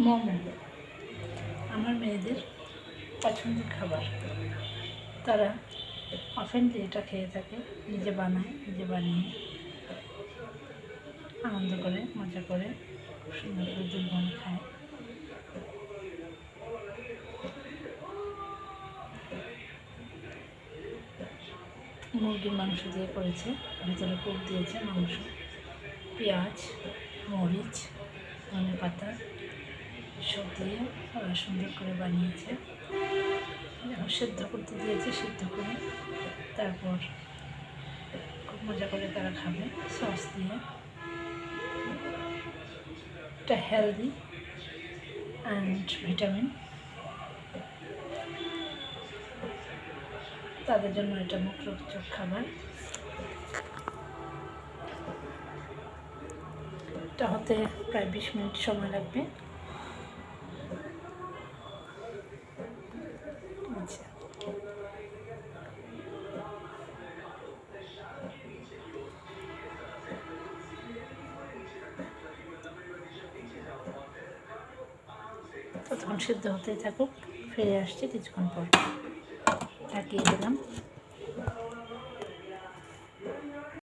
মোমো আমার মেয়েদের পছন্দের খাবার। তারা অফেনলি এটা খেয়ে থাকে, নিজে বানায়, নিজে বানিয়ে আনন্দ করে, মজা করে, সুন্দর করে দুই বোন খায়। মুরগির মাংস দিয়ে করেছে, ভিতরে পুর দিয়েছে মাংস, পেঁয়াজ, মরিচ, ধনে পাতা সব দিয়ে ওরা সুন্দর করে বানিয়েছে। সেদ্ধ করতে দিয়েছে, সিদ্ধ করে তারপর খুব মজা করে তারা খাবে সস দিয়ে। এটা হেলদি অ্যান্ড ভিটামিন, তাদের জন্য এটা মুখরোচক খাবার। এটা হতে প্রায় 20 মিনিট সময় লাগবে। আচ্ছা, ততক্ষণ সিদ্ধ হতেই থাকুক, ফিরে আসছি কিছুক্ষণ পর। ঢাকিয়ে দিলাম।